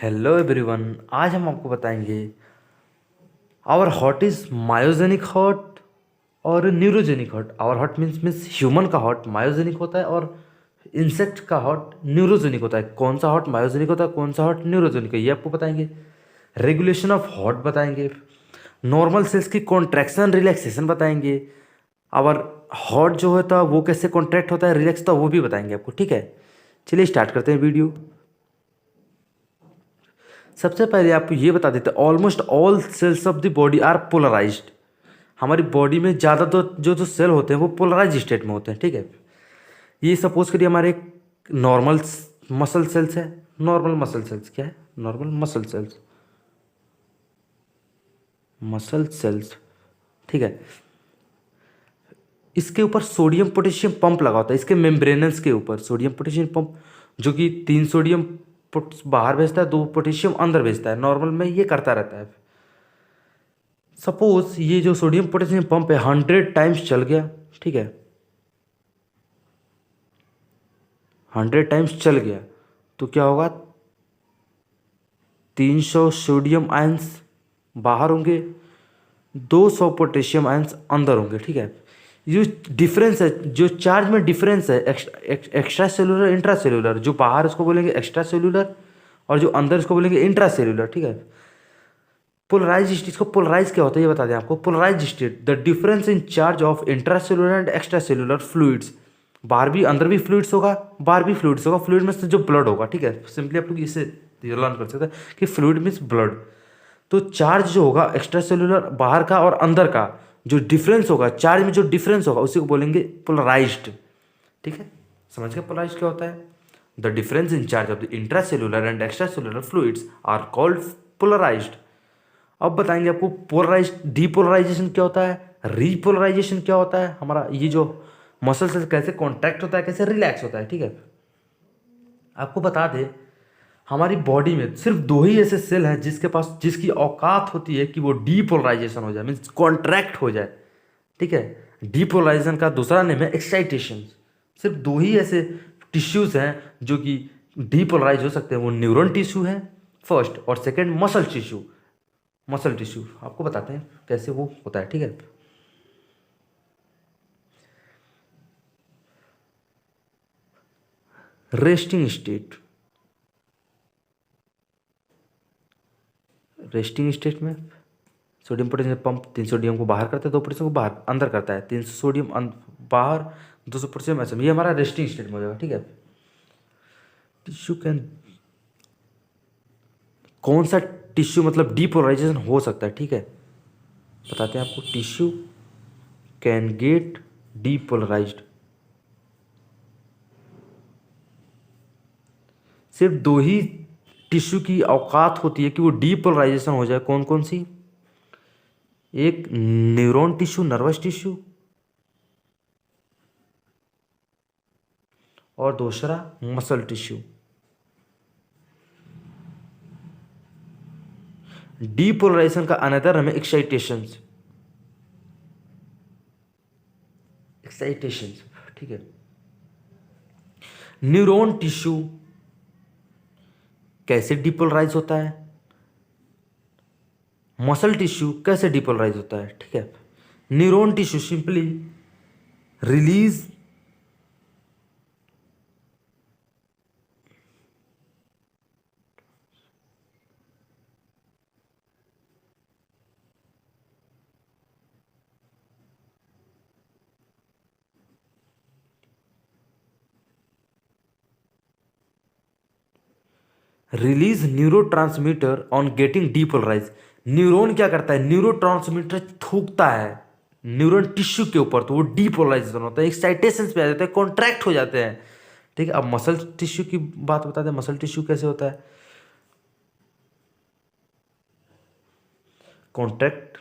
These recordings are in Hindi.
Hello everyone. आज हम आपको बताएंगे our heart is myogenic heart और neurogenic heart. Our heart means human का हार्ट मायोजेनिक होता है और इंसेक्ट का हार्ट न्यूरोजेनिक होता है। कौन सा हार्ट मायोजेनिक होता है, कौन सा हार्ट न्यूरोजेनिक है, ये आपको बताएंगे। रेगुलेशन ऑफ हार्ट बताएंगे। नॉर्मल सेल्स की कॉन्ट्रैक्शन रिलैक्सेशन बताएंगे। आवर हार्ट जो होता है वो कैसे कॉन्ट्रैक्ट होता है, रिलैक्स होता है, वो भी बताएंगे आपको। ठीक है, चलिए स्टार्ट करते हैं वीडियो। सबसे पहले आपको ये बता देते हैं almost all cells of the body are polarised. हमारी बॉडी में ज़्यादा तो जो सेल होते हैं वो पोलराइज स्टेट में होते हैं। ठीक है, ये सपोज करिए हमारे नॉर्मल मसल सेल्स है। नॉर्मल मसल सेल्स क्या है? Normal muscle cells, muscle cells. ठीक है, इसके ऊपर सोडियम पोटेशियम पंप लगा होता है, इसके मेम्ब्रेनस के ऊपर सोडियम पोटेशियम पंप, जो कि 3 सोडियम बाहर भेजता है, 2 पोटेशियम अंदर भेजता है। नॉर्मल में ये करता रहता है। सपोज ये जो सोडियम पोटेशियम पंप है 100 टाइम्स चल गया। ठीक है, 100 टाइम्स चल गया तो क्या होगा? 300 सोडियम आयंस बाहर होंगे, 200 पोटेशियम आयंस अंदर होंगे। ठीक है, जो डिफरेंस है, जो चार्ज में डिफरेंस है, एक्स्ट्रा सेलुलर इंट्रा सेलुलर, जो बाहर उसको बोलेंगे एक्स्ट्रा सेलुलर और जो अंदर उसको बोलेंगे इंट्रा सेलुलर। ठीक है, पोलराइज स्टेट, इसको पोलराइज क्या होता है ये बता दें आपको। Polarise state the difference in charge of intra cellular and extra cellular fluids. बाहर भी अंदर भी फ्लूइड्स होगा, बाहर भी फ्लूइड्स होगा। फ्लूइड में से जो ब्लड होगा, ठीक है, सिंपली आप लोग इसे लर्न कर सकते हैं कि फ्लूइड मीन्स ब्लड। तो चार्ज जो होगा एक्स्ट्रा सेलुलर बाहर का और अंदर का, जो डिफरेंस होगा चार्ज में, जो डिफरेंस होगा उसी को बोलेंगे पोलराइज्ड। ठीक है, समझ गए पोलराइज्ड क्या होता है? The difference in charge of the intra cellular and extra cellular fluids are called polarised. अब बताएंगे आपको पोलराइज डीपोलराइजेशन क्या होता है, रीपोलराइजेशन क्या होता है, हमारा ये जो मसल से कैसे कॉन्ट्रैक्ट होता है, कैसे रिलैक्स होता है। ठीक है, आपको बता दें हमारी बॉडी में सिर्फ 2 ही ऐसे सेल हैं जिसकी औकात होती है कि वो डीपोलराइजेशन हो जाए, मीन्स कॉन्ट्रैक्ट हो जाए। ठीक है, डीपोलराइजेशन का दूसरा नेम है एक्साइटेशन। सिर्फ 2 ही ऐसे टिश्यूज हैं जो कि डीपोलराइज हो सकते हैं, वो न्यूरॉन टिश्यू है फर्स्ट, और second muscle tissue. Muscle tissue आपको बताते हैं कैसे वो होता है। ठीक है, रेस्टिंग स्टेट। रेस्टिंग स्टेट में सोडियम पोटेशियम पंप 3 सोडियम को बाहर करता है, 2 पोटेशियम को बाहर अंदर करता है। 300 सोडियम बाहर, 200 पोटेशियम ऐसे, ये हमारा रेस्टिंग स्टेट में हो जाएगा। ठीक है, टिश्यू कैन, कौन सा टिश्यू मतलब डीपोलराइजेशन हो सकता है? ठीक है, बताते हैं आपको। Tissue can get depolarised. सिर्फ 2 ही टिश्यू की औकात होती है कि वो डीपोलराइजेशन हो जाए। कौन कौन सी? एक न्यूरॉन टिश्यू, नर्वस टिश्यू, और दूसरा मसल टिश्यू। डीपोलराइजेशन का अनदर नाम है एक्साइटेशन। एक्साइटेशन, ठीक है। न्यूरॉन टिश्यू कैसे डीपोलराइज होता है, मसल टिश्यू कैसे डीपोलराइज होता है। ठीक है, neuron tissue simply release release neurotransmitter on getting depolarise. Neuron क्या करता है? न्यूरोट्रांसमीटर थूकता है न्यूरॉन टिश्यू के ऊपर, तो वो डीपोलराइजेशन होता है, एक्साइटेशन पे आ जाते हैं, कॉन्ट्रैक्ट हो जाते हैं। ठीक है, अब मसल टिश्यू की बात बता दें। मसल टिश्यू कैसे होता है? कॉन्ट्रैक्ट,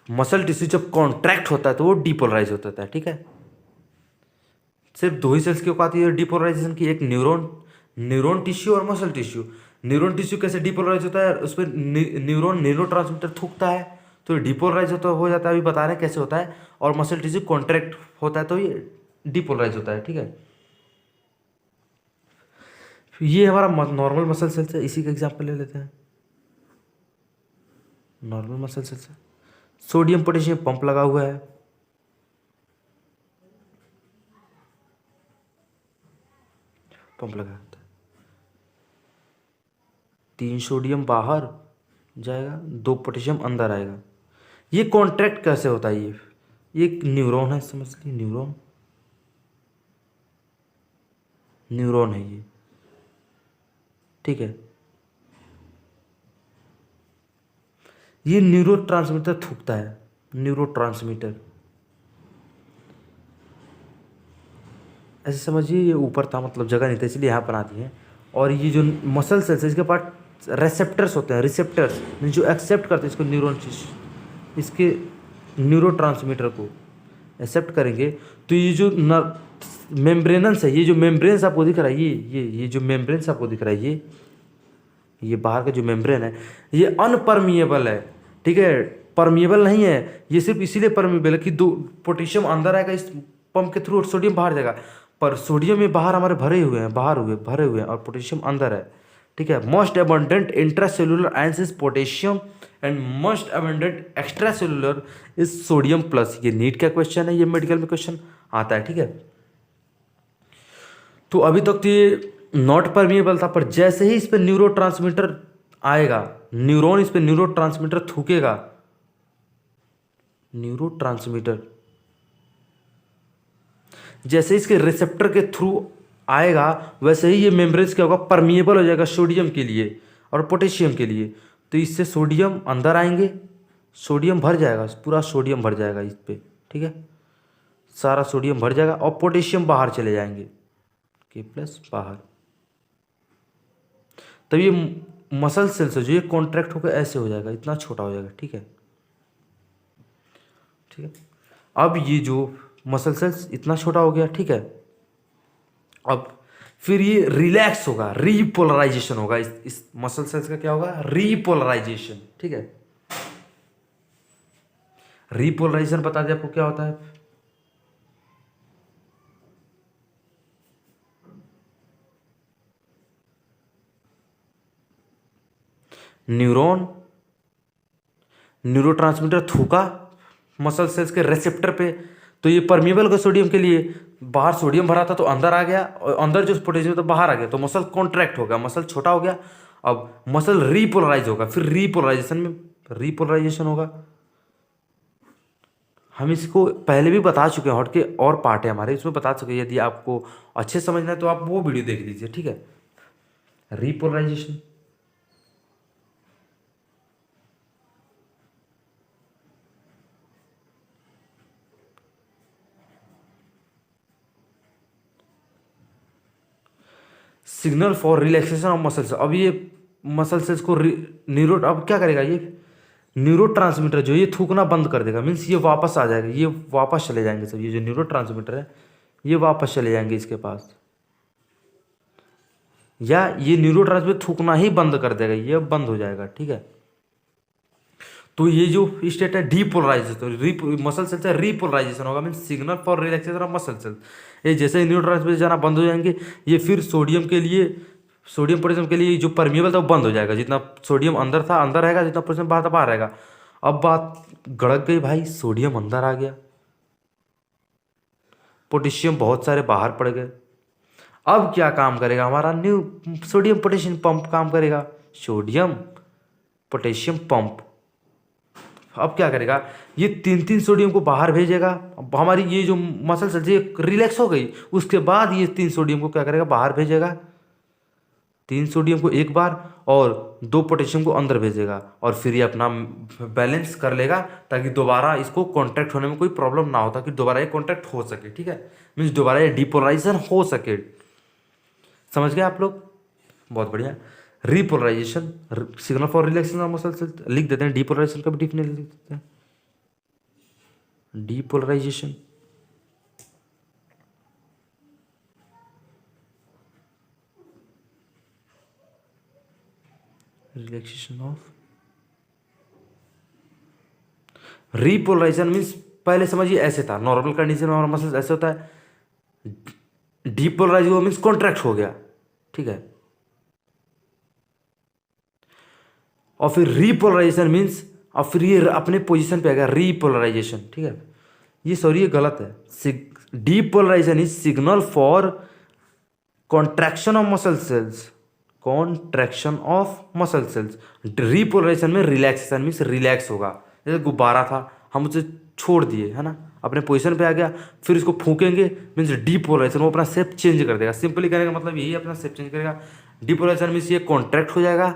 मसल टिश्यू जब कॉन्ट्रैक्ट होता है तो वो डीपोलराइज होता है। ठीक है, सिर्फ 2 ही सेल्स की औकात है डीपोलराइजेशन की, एक न्यूरॉन टिश्यू और मसल टिश्यू। न्यूरॉन टिश्यू कैसे डीपोलराइज होता है? उस पर न्यूरॉन न्यूरोट्रांसमीटर थूकता है तो डिपोलराइज होता हो जाता है, अभी बता रहे हैं कैसे होता है। और मसल टिश्यू कॉन्ट्रैक्ट होता है तो ये डिपोलराइज होता है, ठीक है। ये हमारा नॉर्मल मसल सेल्स है, इसी का एग्जांपल ले लेते हैं। नॉर्मल मसल सेल्स है, सोडियम पोटेशियम पंप लगा हुआ है, पंप लगा होता है। 3 सोडियम बाहर जाएगा, 2 पोटेशियम अंदर आएगा। ये कॉन्ट्रैक्ट कैसे होता है? ये एक न्यूरॉन है, समझ लीजिए न्यूरॉन, न्यूरॉन है ये, ठीक है। ये न्यूरो ट्रांसमीटर थूकता है, न्यूरो ट्रांसमीटर, ऐसे समझिए। ये ऊपर था, मतलब जगह नहीं था इसलिए यहाँ बना दिए हैं। और ये जो मसल सेल्स है इसके पास रेसेप्टर्स होते हैं, रिसेप्टर्स जो एक्सेप्ट करते हैं इसको, न्यूरॉन, इसके न्यूरो ट्रांसमीटर को एक्सेप्ट करेंगे। तो ये जो मेम्ब्रेनस है, ये जो मेम्ब्रेन्स आपको दिख रहा है, ये जो मेम्ब्रेन्स आपको दिख रहा है, ये बाहर का जो मेम्ब्रेन है, ये अनपरमिएबल है, ठीक है, परमिएबल नहीं है। ये सिर्फ इसीलिए परमिएबल है कि 2 पोटेशियम अंदर आएगा इस पंप के थ्रू और सोडियम बाहर जाएगा। पर सोडियम ये बाहर हमारे भरे हुए हैं, भरे हुए हैं, और पोटेशियम अंदर है, ठीक है। Most abundant intracellular ions is potassium and most abundant extra cellular is sodium plus. ये नीट का क्वेश्चन है, ये मेडिकल में क्वेश्चन आता है, ठीक है। तो अभी तक तो ये नॉट परमिएबल था, पर जैसे ही इस पर न्यूरो ट्रांसमीटर आएगा, न्यूरॉन इस पर न्यूरो ट्रांसमीटर थूकेगा, न्यूरो ट्रांसमीटर जैसे इसके रिसेप्टर के थ्रू आएगा, वैसे ही ये मेम्ब्रेन्स क्या होगा, परमिएबल हो जाएगा सोडियम के लिए और पोटेशियम के लिए। तो इससे सोडियम अंदर आएंगे, सोडियम भर जाएगा, पूरा सोडियम भर जाएगा इस पर, ठीक है, सारा सोडियम भर जाएगा और पोटेशियम बाहर चले जाएंगे, के प्लस बाहर। तब ये मसल सेल्स है जो ये कॉन्ट्रैक्ट होकर ऐसे हो जाएगा, इतना छोटा हो जाएगा, ठीक है, ठीक है। अब ये जो मसल सेल्स इतना छोटा हो गया, ठीक है। अब फिर ये रिलैक्स होगा, रीपोलराइजेशन होगा, इस मसल सेल्स का क्या होगा, रीपोलराइजेशन, ठीक है। रीपोलराइजेशन बता दें आपको क्या होता है। न्यूरॉन न्यूरोट्रांसमीटर थूका मसल सेल्स के रेसेप्टर पे, तो ये परमिएबल का सोडियम के लिए, बाहर सोडियम भरा था तो अंदर आ गया, और अंदर जो पोटेशियम तो बाहर आ गया, तो मसल कॉन्ट्रैक्ट हो गया, मसल छोटा हो गया। अब मसल रीपोलराइज होगा, फिर रीपोलराइजेशन होगा। हम इसको पहले भी बता चुके हैं, हट के और पार्ट है हमारे इसमें बता चुके हैं। यदि आपको अच्छे समझना है तो आप वो वीडियो देख लीजिए, ठीक है। Repolarisation, signal for relaxation of muscles. अब ये मसल सेल्स को न्यूरो, अब क्या करेगा, ये न्यूरो ट्रांसमीटर जो ये थूकना बंद कर देगा, मीन्स ये वापस आ जाएगा, ये वापस चले जाएंगे सब, ये जो न्यूरो ट्रांसमीटर है ये वापस चले जाएंगे इसके पास, या ये न्यूरो ट्रांसमीटर थूकना ही बंद कर देगा, ये बंद हो जाएगा, ठीक है। तो ये जो स्टेट है डीपोलराइजेशन, मसल सेल्स है रीपोलराइजेशन होगा, mean signal for relaxation of muscle sales. ये जैसे ही न्यूरो ट्रांसमीटर जाना बंद हो जाएंगे, ये फिर सोडियम के लिए, सोडियम पोटेशियम के लिए जो परमिएबल था वो बंद हो जाएगा, जितना सोडियम अंदर था अंदर रहेगा, जितना पोटेशियम बाहर था बाहर रहेगा। अब बात गड़क गई भाई, सोडियम अंदर आ गया, पोटेशियम बहुत सारे बाहर पड़ गए। अब क्या काम करेगा हमारा न्यू सोडियम पोटेशियम पंप काम करेगा, सोडियम पोटेशियम पंप। अब क्या करेगा, ये 3 सोडियम को बाहर भेजेगा। अब हमारी ये जो मसल सेल्स ये रिलैक्स हो गई, उसके बाद ये 3 सोडियम को क्या करेगा, बाहर भेजेगा। 3 सोडियम को एक बार और 2 पोटेशियम को अंदर भेजेगा, और फिर ये अपना बैलेंस कर लेगा, ताकि दोबारा इसको कॉन्ट्रैक्ट होने में कोई प्रॉब्लम ना हो, ताकि दोबारा ये कॉन्ट्रैक्ट हो सके, ठीक है, मीन्स दोबारा ये डिपोलराइजेशन हो सके। समझ गए आप लोग, बहुत बढ़िया। Repolarisation, signal for relaxation of muscle sales लिख देते हैं, डिपोलराइजेशन का भी डिफिनेशन लिख देते हैं। Depolarisation, relaxation of repolarisation means पहले समझिए ऐसे था, नॉर्मल कंडीशन में हमारा मसल्स ऐसे होता है, डीपोलराइज हुआ मीन्स कॉन्ट्रैक्ट हो गया, ठीक है। और फिर रीपोलराइजेशन मीन्स और फिर ये अपने पोजीशन पे आ गया रीपोलराइजेशन, ठीक है। ये सॉरी ये गलत है, depolarisation is signal for contraction of muscle cells, contraction of muscle cells. Repolarisation में रिलैक्सेशन मीन्स रिलैक्स होगा, जैसे गुब्बारा था हम उसे छोड़ दिए है ना, अपने पोजीशन पे आ गया, फिर इसको फूकेंगे मीन्स डीपोलराइजेशन, वो अपना शेप चेंज कर देगा। सिंपली कहने का मतलब यही अपना शेप चेंज करेगा। डीपोलराइजेशन मीन्स ये कॉन्ट्रैक्ट हो जाएगा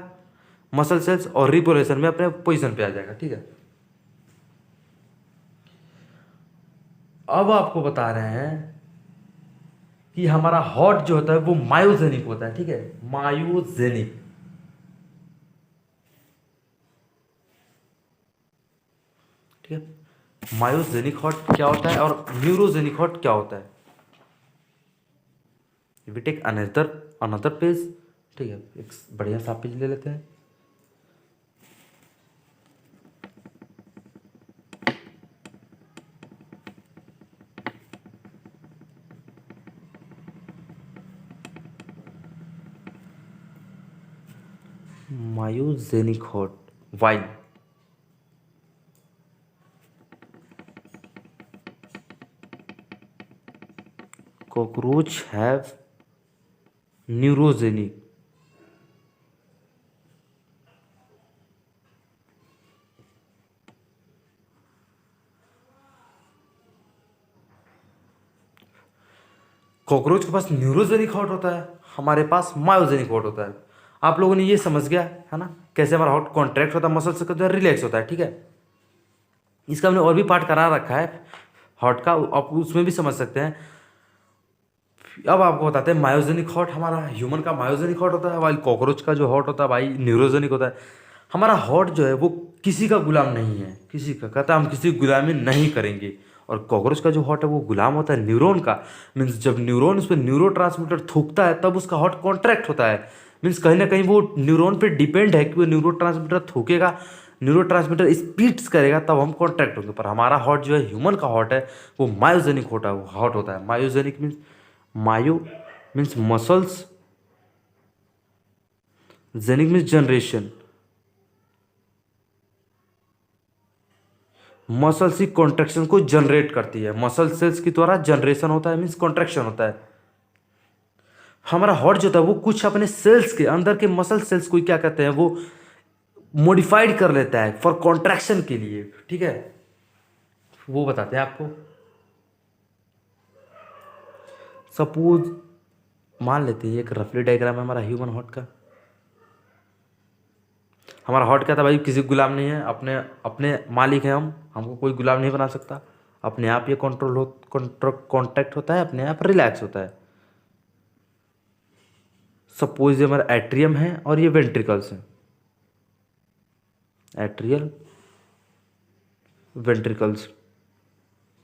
मसल सेल्स, और रिपोलराइजेशन में अपने पोजीशन पे आ जाएगा, ठीक है। अब आपको बता रहे हैं कि हमारा हार्ट जो होता है वो मायोजेनिक होता है, ठीक है, मायोजेनिक। ठीक है, मायोजेनिक हार्ट क्या होता है और न्यूरोजेनिक हार्ट क्या होता है। We take another another page, ठीक है, एक बढ़िया सा पेज ले लेते हैं। Myogenic heart, why cockroach have neurogenic, cockroach के पास न्यूरोजेनिक हार्ट होता है, हमारे पास मायोजेनिक हार्ट होता है। आप लोगों ने ये समझ गया है ना, कैसे हमारा हार्ट कॉन्ट्रैक्ट होता है, मसल से जो है रिलैक्स होता है, ठीक है। इसका हमने और भी पार्ट करा रखा है हार्ट का, आप उसमें भी समझ सकते हैं। अब आपको बताते हैं मायोजेनिक हार्ट, हमारा ह्यूमन का मायोजेनिक हार्ट होता है, वाइल कॉकरोच का जो हार्ट होता है भाई न्यूरोजेनिक होता है। हमारा हार्ट जो है वो किसी का गुलाम नहीं है, किसी का, कहता है हम किसी की गुलामी नहीं करेंगे। और कॉकरोच का जो हार्ट है वो गुलाम होता है न्यूरॉन का, मीन्स जब न्यूरॉन उस पर न्यूरो ट्रांसमीटर थूकता है तब उसका हार्ट कॉन्ट्रैक्ट होता है, मीन्स कहीं ना कहीं वो न्यूरॉन पे डिपेंड है कि वो न्यूरो ट्रांसमीटर थूकेगा, न्यूरो ट्रांसमीटर स्पीड्स करेगा तब हम कॉन्ट्रैक्ट होंगे। पर हमारा हार्ट जो है ह्यूमन का हार्ट है वो मायोजेनिक हार्ट होता है। Myogenic means myo means muscles, genic means generation, muscles ही कॉन्ट्रैक्शन को जनरेट करती है, मसल सेल्स के द्वारा जनरेशन होता है मीन्स कॉन्ट्रैक्शन होता है। हमारा हार्ट जो होता है वो कुछ अपने सेल्स के अंदर के मसल सेल्स को क्या कहते हैं वो मॉडिफाइड कर लेता है फॉर कॉन्ट्रैक्शन के लिए, ठीक है, वो बताते हैं आपको। सपोज मान लेते हैं एक रफली डायग्राम है हमारा ह्यूमन हार्ट का। हमारा हार्ट क्या था भाई, किसी गुलाम नहीं है, अपने अपने मालिक हैं हम, हमको कोई गुलाम नहीं बना सकता, अपने आप ये कंट्रोल हो कॉन्ट्रैक्ट होता है, अपने आप रिलैक्स होता है। सपोज ये हमारा एट्रियम है और ये वेंट्रिकल्स हैं, एट्रियल वेंट्रिकल्स,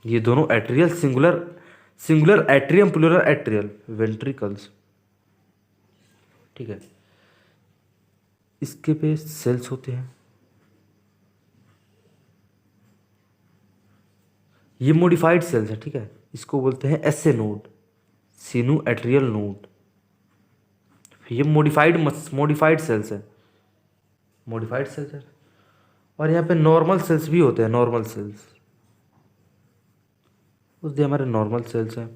ये दोनों atrial singular singular atrium plural atrial ventricles, ठीक है। इसके पे सेल्स होते हैं, ये मॉडिफाइड सेल्स है, ठीक है, इसको बोलते हैं एसए नोड, सीनू एट्रियल नोड। ये मॉडिफाइड सेल्स है, मॉडिफाइड सेल्स है। और यहाँ पे नॉर्मल सेल्स भी होते हैं, नॉर्मल सेल्स उस दिन हमारे नॉर्मल सेल्स हैं।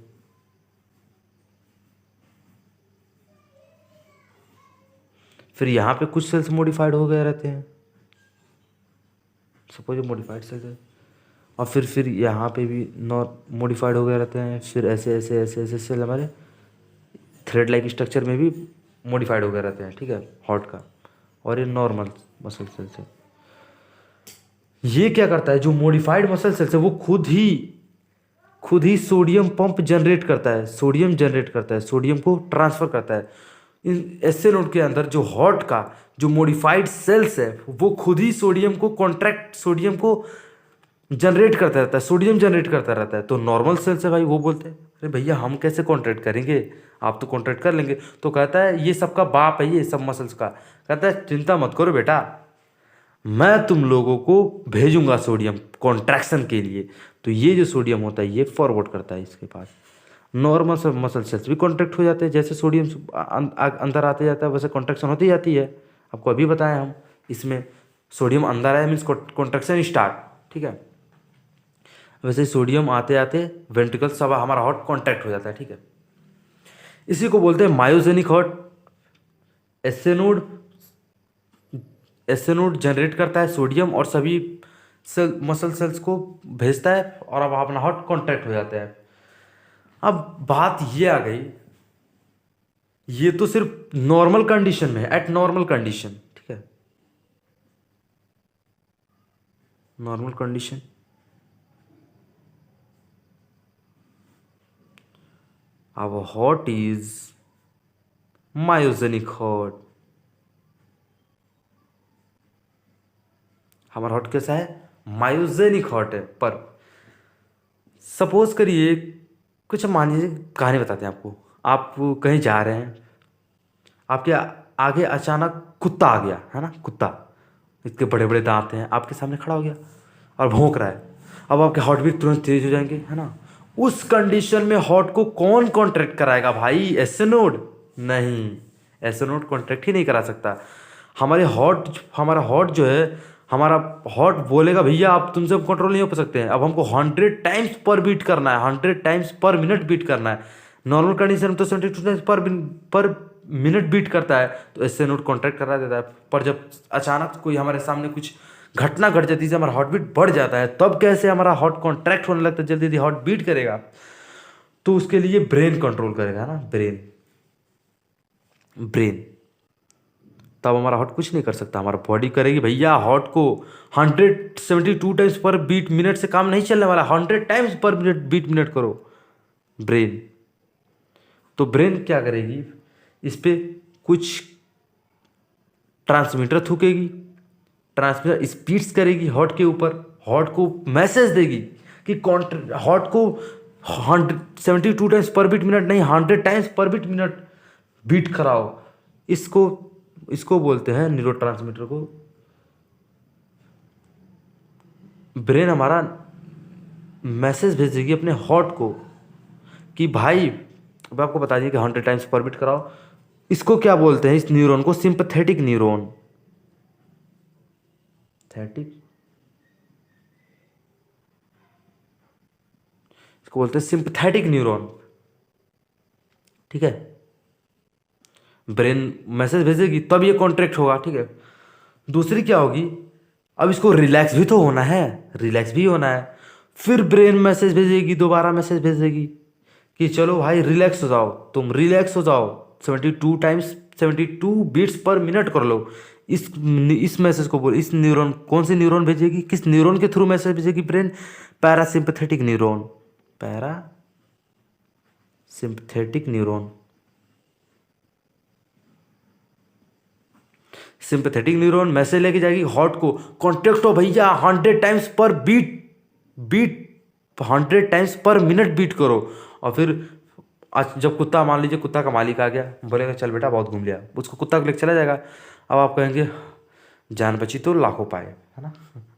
फिर यहाँ पे कुछ सेल्स मॉडिफाइड हो गए रहते हैं, सपोज मॉडिफाइड सेल्स है, और फिर यहाँ पे भी मॉडिफाइड हो गए रहते हैं। फिर ऐसे ऐसे ऐसे ऐसे सेल हमारे थ्रेड लाइक स्ट्रक्चर में भी मॉडिफाइड हो गए रहते हैं, ठीक है, हार्ट का। और ये नॉर्मल मसल सेल्स है। ये क्या करता है, जो मॉडिफाइड मसल सेल्स है वो खुद ही सोडियम पंप जनरेट करता है, सोडियम जनरेट करता है, सोडियम को ट्रांसफर करता है। इन एसए नोड के अंदर जो हार्ट का जो मॉडिफाइड सेल्स है वो खुद ही सोडियम को जनरेट करता रहता है, सोडियम जनरेट करता रहता है। तो नॉर्मल सेल्स है भाई, वो बोलते हैं अरे भैया हम कैसे कॉन्ट्रैक्ट करेंगे, आप तो कॉन्ट्रैक्ट कर लेंगे। तो कहता है ये सबका बाप है, ये सब मसल्स का, कहता है चिंता मत करो बेटा, मैं तुम लोगों को भेजूंगा सोडियम कॉन्ट्रैक्शन के लिए। तो ये जो सोडियम होता है ये फॉरवर्ड करता है इसके पास। नॉर्मल सब मसल सेल्स भी कॉन्ट्रैक्ट हो जाते हैं, जैसे सोडियम अंदर आते जाता है वैसे कॉन्ट्रैक्शन होती जाती है। आपको अभी बताया हम, इसमें सोडियम अंदर आया मीन्स कॉन्ट्रैक्शन स्टार्ट, ठीक है। वैसे सोडियम आते आते वेंट्रिकल सब हमारा हार्ट कॉन्ट्रैक्ट हो जाता है, ठीक है। इसी को बोलते हैं myogenic heart. S node generate करता है सोडियम और सभी मसल सेल्स को भेजता है और अब अपना हार्ट कॉन्ट्रैक्ट हो जाता है। अब बात ये आ गई, ये तो सिर्फ नॉर्मल कंडीशन में है, एट नॉर्मल कंडीशन, ठीक है, नॉर्मल कंडीशन। अब हार्ट इज मायोजेनिक हार्ट। हमारा हार्ट कैसा है? मायोजेनिक हार्ट है। पर सपोज करिए, कुछ मान लीजिए कहानी बताते हैं आपको। आप कहीं जा रहे हैं, आपके आगे अचानक कुत्ता आ गया, है ना, कुत्ता इसके बड़े बड़े दांत हैं, आपके सामने खड़ा हो गया और भौंक रहा है। अब आपके हार्ट बीट तुरंत तेज हो जाएंगे, है ना। उस कंडीशन में हार्ट को कौन कॉन्ट्रैक्ट कराएगा भाई? S node? नहीं, एस नोड कॉन्ट्रैक्ट ही नहीं करा सकता। हमारा हार्ट जो है, हमारा हार्ट बोलेगा भैया आप तुमसे कंट्रोल नहीं हो सकते हैं, अब हमको 100 टाइम्स पर बीट करना है, 100 टाइम्स पर मिनट बीट करना है। नॉर्मल कंडीशन में तो 72 टाइम्स पर मिनट बीट करता है, तो इससे नोट कॉन्ट्रैक्ट करा देता है। पर जब अचानक कोई हमारे सामने कुछ घटना घट जाती है, हमारा हार्ट बीट बढ़ जाता है, तब कैसे हमारा हार्ट कॉन्ट्रैक्ट होने लगता है, जल्दी जल्दी हार्ट बीट करेगा। तो उसके लिए ब्रेन कंट्रोल करेगा ना, ब्रेन। तब हमारा हार्ट कुछ नहीं कर सकता, हमारा बॉडी करेगी भैया हार्ट को 172 टाइम्स पर बीट मिनट से काम नहीं चलने वाला, 100 टाइम्स पर मिनट बीट मिनट करो, ब्रेन। तो ब्रेन क्या करेगी, इस पे कुछ ट्रांसमीटर थूकेगी, ट्रांसमीटर स्पीड्स करेगी हार्ट के ऊपर, हार्ट को मैसेज देगी कि हार्ट को 172 टाइम्स पर बीट मिनट नहीं, 100 टाइम्स पर बीट मिनट बीट कराओ। इसको बोलते हैं न्यूरोट्रांसमीटर को। ब्रेन हमारा मैसेज भेजेगी अपने हार्ट को कि भाई, अब आपको बता दिए कि 100 टाइम्स पर बीट कराओ। इसको क्या बोलते हैं, इस न्यूरॉन को? Sympathetic neuron. इसको बोलते हैं सिंपैथेटिक न्यूरॉन, ठीक है। ब्रेन मैसेज भेजेगी तब ये कॉन्ट्रैक्ट होगा, ठीक है। दूसरी क्या होगी, अब इसको रिलैक्स भी तो होना है, रिलैक्स भी होना है। फिर ब्रेन मैसेज भेजेगी, दोबारा मैसेज भेजेगी कि चलो भाई रिलैक्स हो जाओ, तुम रिलैक्स हो जाओ, 72 टाइम्स 72 बीट्स पर मिनट कर लो। इस मैसेज को इस न्यूरॉन, कौन सी न्यूरॉन भेजेगी, किस न्यूरॉन के थ्रू मैसेज भेजेगी brain? Parasympathetic neuron, parasympathetic neuron. Sympathetic neuron message लेके जाएगी हार्ट को, कॉन्ट्रैक्ट हो भैया, 100 टाइम्स पर बीट 100 टाइम्स पर मिनट बीट करो। और फिर जब कुत्ता, मान लीजिए कुत्ता का मालिक आ गया, बोलेगा चल बेटा बहुत घूम लिया, उसको कुत्ता को लेकर चला जाएगा। अब आप कहेंगे जान बची तो लाखों पाए, है ना,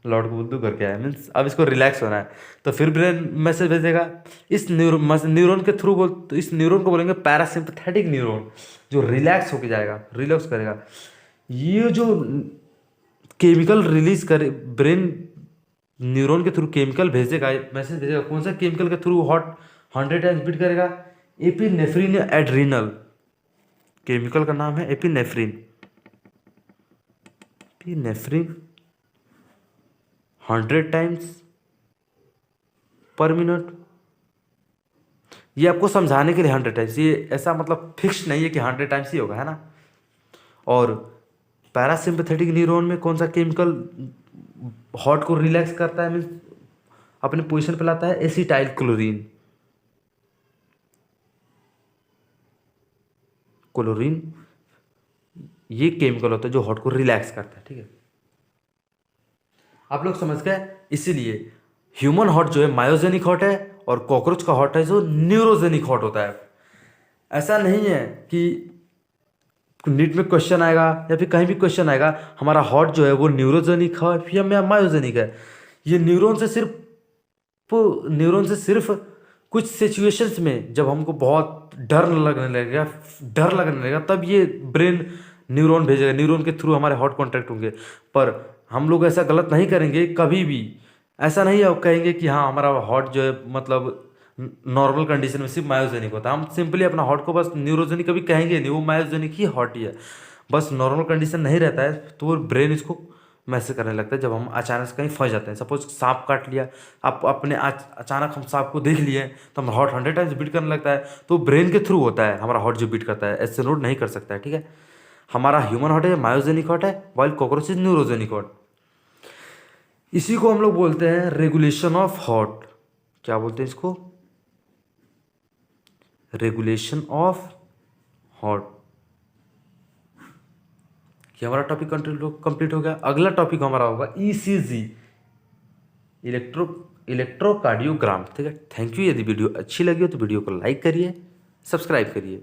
लौट को बुद्धू करके आया, मीन्स अब इसको रिलैक्स होना है। तो फिर ब्रेन मैसेज भेजेगा इस न्यूरॉन के थ्रू, तो इस न्यूरॉन को बोलेंगे पैरासिम्पैथेटिक न्यूरॉन, जो रिलैक्स होके जाएगा, रिलैक्स करेगा। ये जो केमिकल रिलीज करे ब्रेन, न्यूरॉन के थ्रू केमिकल भेजेगा, मैसेज भेजेगा, कौन सा केमिकल के थ्रू हार्ट 100 टाइम्स बीट करेगा? एपिनेफ्रिन या एड्रिनल, केमिकल का नाम है एपिनेफ्रिन। 100 टाइम्स पर मिनट। ये आपको समझाने के लिए 100 टाइम्स, ये ऐसा मतलब फिक्स नहीं है कि 100 टाइम्स ही होगा, है ना। और पैरासिम्पैथेटिक न्यूरॉन में कौन सा केमिकल हार्ट को रिलैक्स करता है, मीन्स अपने पोजीशन पे लाता है? एसिटाइल क्लोरीन, ये केमिकल होता है जो हार्ट को रिलैक्स करता है, ठीक है। आप लोग समझ गए। इसीलिए ह्यूमन हार्ट जो है मायोजेनिक हार्ट है और कॉकरोच का हार्ट है जो न्यूरोजेनिक हार्ट होता है। ऐसा नहीं है कि नीट में क्वेश्चन आएगा या फिर कहीं भी क्वेश्चन आएगा, हमारा हार्ट जो है वो न्यूरोजेनिक है या मायोजेनिक है। ये न्यूरॉन से सिर्फ कुछ सिचुएशंस में जब हमको बहुत डर लगने लगेगा तब ये ब्रेन न्यूरॉन भेजेगा, न्यूरॉन के थ्रू हमारे हार्ट कॉन्ट्रैक्ट होंगे। पर हम लोग ऐसा गलत नहीं करेंगे कभी भी। ऐसा नहीं है कहेंगे कि हाँ हमारा हार्ट जो है मतलब नॉर्मल कंडीशन में सिर्फ मायोजेनिक होता है। हम सिंपली अपना हार्ट को बस न्यूरोजेनिक कभी कहेंगे नहीं, वो मायोजेनिक ही हार्ट ही है। बस नॉर्मल कंडीशन नहीं रहता है तो वो ब्रेन इसको मैसेज करने लगता है जब हम अचानक से कहीं फंस जाते हैं। सपोज सांप काट लिया, आप अपने अचानक हम सांप को देख लिए तो हम हार्ट 100 टाइम्स बीट करने लगता है, तो ब्रेन के थ्रू होता है हमारा हार्ट जो बीट करता है, ऐसे नोट नहीं कर सकता है। ठीक है, हमारा ह्यूमन हार्ट है मायोजेनिक हार्ट है, while cockroach is neurogenic heart. इसी को हम लोग बोलते हैं रेगुलेशन ऑफ हार्ट। क्या बोलते हैं इसको? Regulation of heart. ये हमारा टॉपिक कंप्लीट हो गया। अगला टॉपिक हमारा होगा ईसीजी, इलेक्ट्रोकार्डियोग्राम। ठीक है, थैंक यू। यदि वीडियो अच्छी लगी हो तो वीडियो को लाइक करिए, सब्सक्राइब करिए।